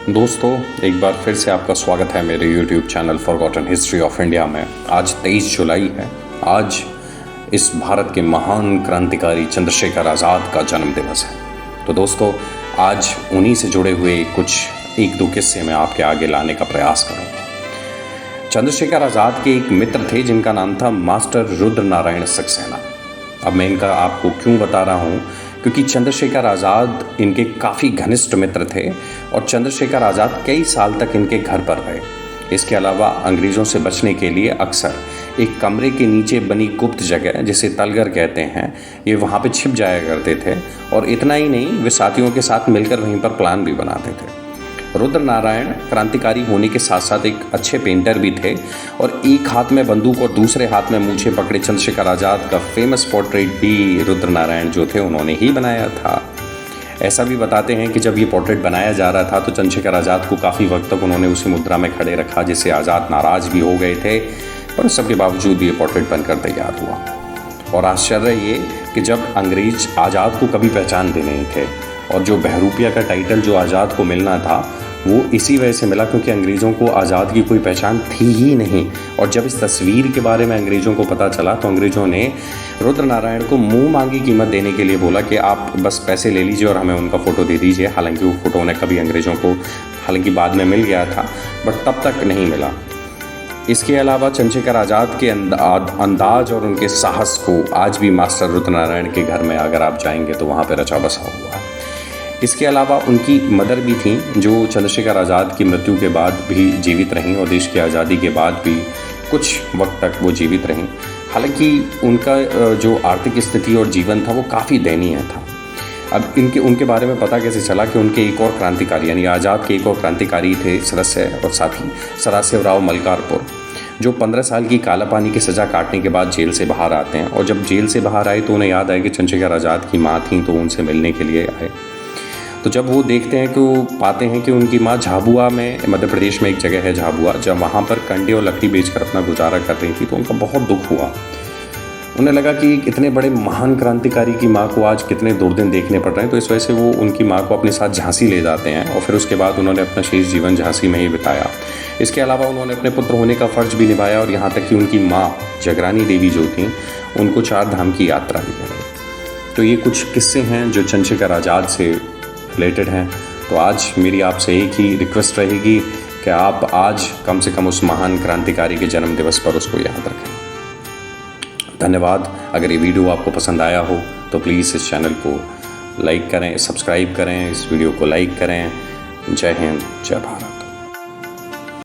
दोस्तों, एक बार फिर से आपका स्वागत है मेरे YouTube channel forgotten history of India में। आज 23 जुलाई है। आज इस भारत के महान क्रांतिकारी चंद्रशेखर आज़ाद का जन्म दिवस है। तो दोस्तों, आज उन्हीं से जुड़े हुए कुछ एक दो किस्से मैं आपके आगे लाने का प्रयास करूँगा। चंद्रशेखर आज़ाद के एक मित्र थे जिनका नाम था मास्टर रुद्र नारायण सक्सेना। अब मैं इनका आपको क्यों बता रहा हूँ, क्योंकि चंद्रशेखर आज़ाद इनके काफ़ी घनिष्ठ मित्र थे और चंद्रशेखर आज़ाद कई साल तक इनके घर पर रहे। इसके अलावा अंग्रेज़ों से बचने के लिए अक्सर एक कमरे के नीचे बनी गुप्त जगह, जिसे तलगर कहते हैं, ये वहाँ पे छिप जाया करते थे। और इतना ही नहीं, वे साथियों के साथ मिलकर वहीं पर प्लान भी बनाते थे। रुद्र नारायण क्रांतिकारी होने के साथ साथ एक अच्छे पेंटर भी थे और एक हाथ में बंदूक और दूसरे हाथ में मूछें पकड़े चंद्रशेखर आज़ाद का फेमस पोर्ट्रेट भी रुद्र नारायण जो थे उन्होंने ही बनाया था। ऐसा भी बताते हैं कि जब ये पोर्ट्रेट बनाया जा रहा था तो चंद्रशेखर आज़ाद को काफ़ी वक्त तक उन्होंने उसी मुद्रा में खड़े रखा, जिससे आज़ाद नाराज़ भी हो गए थे, पर सबके बावजूद ये पोर्ट्रेट बनकर तैयार हुआ। और आश्चर्य ये कि जब अंग्रेज आज़ाद को कभी पहचानते नहीं थे और जो बहरूपिया का टाइटल जो आज़ाद को मिलना था वो इसी वजह से मिला क्योंकि अंग्रेज़ों को आज़ाद की कोई पहचान थी ही नहीं। और जब इस तस्वीर के बारे में अंग्रेज़ों को पता चला तो अंग्रेज़ों ने रुद्र नारायण को मुंह मांगी कीमत देने के लिए बोला कि आप बस पैसे ले लीजिए और हमें उनका फ़ोटो दे दीजिए। हालांकि वो फ़ोटो उन्हें कभी अंग्रेज़ों को हालांकि बाद में मिल गया था, बट तब तक नहीं मिला। इसके अलावा चंद्रशेखर आज़ाद के अंदाज और उनके साहस को आज भी मास्टर रुद्र नारायण के घर में अगर आप जाएंगे तो वहाँ पर रचा बसा हुआ है। इसके अलावा उनकी मदर भी थी जो चंद्रशेखर आज़ाद की मृत्यु के बाद भी जीवित रहीं और देश की आज़ादी के बाद भी कुछ वक्त तक वो जीवित रहीं। हालांकि उनका जो आर्थिक स्थिति और जीवन था वो काफ़ी दयनीय था। अब उनके बारे में पता कैसे चला कि उनके एक और क्रांतिकारी यानी आज़ाद के एक और क्रांतिकारी थे सदस्य और साथी सदाशिवराव मलकारपुर, जो 15 साल की काला पानी की सज़ा काटने के बाद जेल से बाहर आते हैं। और जब जेल से बाहर आए तो उन्हें याद आया कि चंद्रशेखर आज़ाद की माँ थी, तो उनसे मिलने के लिए आए। तो जब वो देखते हैं कि वो पाते हैं कि उनकी माँ झाबुआ में, मध्य प्रदेश में एक जगह है झाबुआ, जब वहाँ पर कंडे और लकड़ी बेचकर अपना गुजारा कर रही थी, तो उनका बहुत दुख हुआ। उन्हें लगा कि इतने बड़े महान क्रांतिकारी की माँ को आज कितने दुर्दिन देखने पड़ रहे हैं। तो इस वजह से वो उनकी माँ को अपने साथ झांसी ले जाते हैं और फिर उसके बाद उन्होंने अपना शेष जीवन झांसी में ही बिताया। इसके अलावा उन्होंने अपने पुत्र होने का फ़र्ज भी निभाया और यहाँ तक कि उनकी माँ जगरानी देवी जो थी उनको 4 धाम की यात्रा भी कराई। तो ये कुछ किस्से हैं जो चंद्रशेखर आज़ाद से रिलेटेड हैं। तो आज मेरी आपसे एक ही रिक्वेस्ट रहेगी कि आप आज कम से कम उस महान क्रांतिकारी के जन्म दिवस पर उसको याद रखें। धन्यवाद। अगर ये वीडियो आपको पसंद आया हो तो प्लीज़ इस चैनल को लाइक करें, सब्सक्राइब करें, इस वीडियो को लाइक करें। जय हिंद, जय भारत।